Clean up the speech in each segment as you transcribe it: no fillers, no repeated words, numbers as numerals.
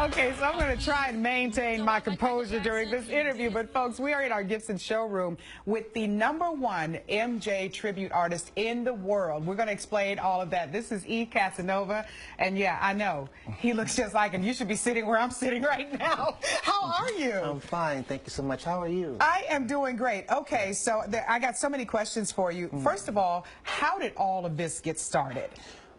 Okay, so I'm going to try and maintain my composure during this interview, but folks, we are in our Gibson showroom with the #1 MJ tribute artist in the world. We're going to explain all of that. This is E. Casanova, and yeah, I know, he looks just like him. You should be sitting where I'm sitting right now. How are you? I'm fine, thank you so much. How are you? I am doing great. Okay, so I got so many questions for you. First of all, how did all of this get started?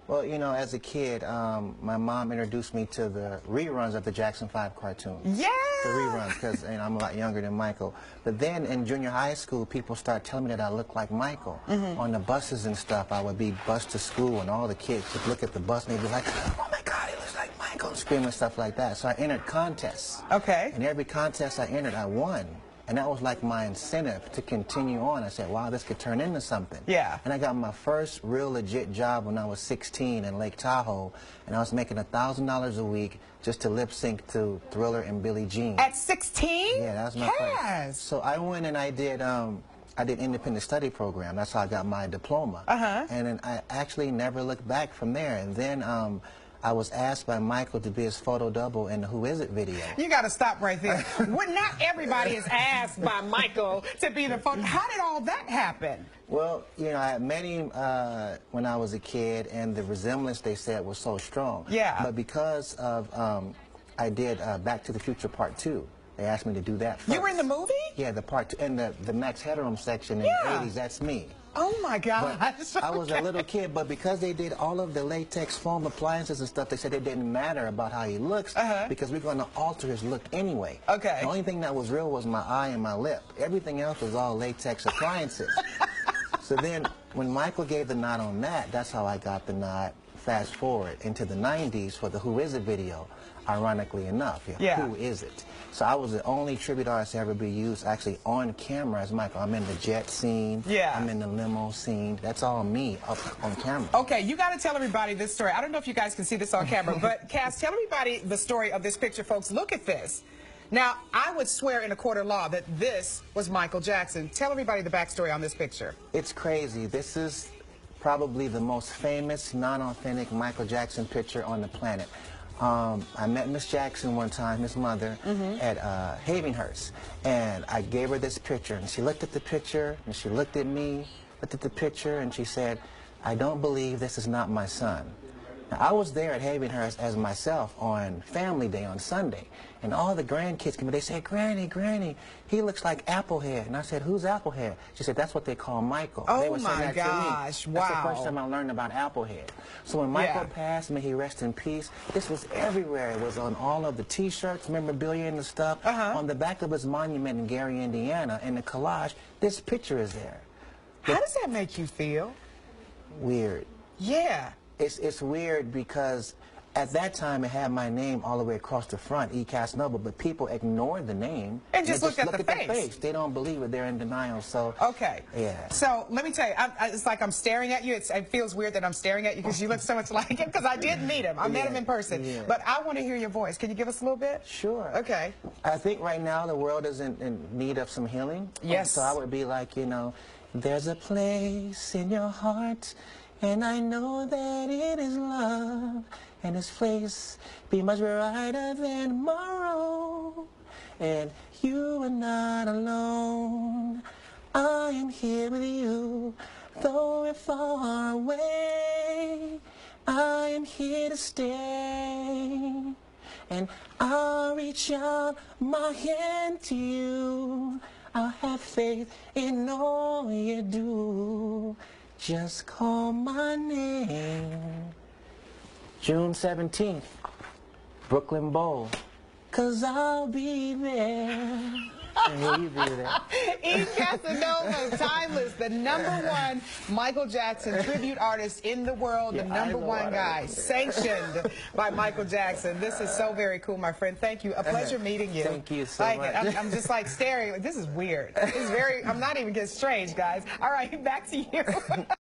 Well, you know, as a kid, my mom introduced me to the reruns of the Jackson 5 cartoons. Yeah! The reruns, because I'm a lot younger than Michael. But then in junior high school, people started telling me that I looked like Michael. On the buses and stuff, I would be bused to school, and all the kids would look at the bus and they'd be like, oh my God, he looks like Michael, and screaming stuff like that. So I entered contests. Okay. And every contest I entered, I won. And that was like my incentive to continue on. I said, wow, this could turn into something. Yeah. And I got my first real legit job when I was 16 in Lake Tahoe, and I was making $1,000 a week just to lip sync to Thriller and Billie Jean. At 16? Yeah, that was my first. So I went and I did independent study program. That's how I got my diploma. And then I actually never looked back from there. And then I was asked by Michael to be his photo double in the Who Is It video. You got to stop right there. Not everybody is asked by Michael to be the photo. How did all that happen? Well, you know, I met him when I was a kid, and the resemblance, they said, was so strong. Yeah. But because of, I did Back to the Future Part 2. They asked me to do that first. You were in the movie? Yeah, the Part 2, and the Max Headroom section in the 80s, that's me. Oh my gosh. I was a little kid, but because they did all of the latex foam appliances and stuff, they said it didn't matter about how he looks because we're going to alter his look anyway. Okay. The only thing that was real was my eye and my lip. Everything else was all latex appliances. So then when Michael gave the nod on that, that's how I got the nod. Fast forward into the 90s for the Who Is It video, ironically enough. Yeah. Who Is It? So I was the only tribute artist to ever be used actually on camera as Michael. I'm in the jet scene. Yeah. I'm in the limo scene. That's all me up on camera. Okay, you got to tell everybody this story. I don't know if you guys can see this on camera, but Cass, tell everybody the story of this picture, folks. Look at this. Now, I would swear in a court of law that this was Michael Jackson. Tell everybody the backstory on this picture. It's crazy. This is probably the most famous, non-authentic Michael Jackson picture on the planet. I met Miss Jackson one time, his mother, at Havenhurst, and I gave her this picture, and she looked at the picture, and she looked at me, looked at the picture, and she said, I don't believe this is not my son. Now, I was there at Havenhurst as myself on Family Day on Sunday, and all the grandkids came, they said, Granny, Granny, he looks like Applehead. And I said, who's Applehead? She said, that's what they call Michael. Oh they were saying my that gosh, to me. wow. That's the first time I learned about Applehead. So when Michael passed, may he rest in peace, this was everywhere. It was on all of the T-shirts, memorabilia and the stuff. On the back of his monument in Gary, Indiana, in the collage, this picture is there. How does that make you feel? Weird. Yeah. It's weird because at that time it had my name all the way across the front, E. Casanova, but people ignored the name. And just look at the face. They don't believe it. They're in denial. So okay. Yeah. So let me tell you, it's like I'm staring at you. It feels weird that I'm staring at you because you look so much like him because I did meet him. I met him in person. Yeah. But I want to hear your voice. Can you give us a little bit? Sure. Okay. I think right now the world is in need of some healing. Yes. So I would be like, you know, there's a place in your heart, and I know that it is love, and this place be much brighter than tomorrow, and you are not alone. I am here with you, though we're far away. I am here to stay, and I'll reach out my hand to you. I'll have faith in all you do. Just call my name. June 17th, Brooklyn Bowl, 'cause I'll be there. And you be there. E. Casanova, timeless, the #1 Michael Jackson tribute artist in the world, the #1 guy, sanctioned by Michael Jackson. This is so very cool, my friend. Thank you. A pleasure meeting you. Thank you so much. I'm just like staring. This is weird. This is very, I'm not even getting strange, guys. All right, back to you.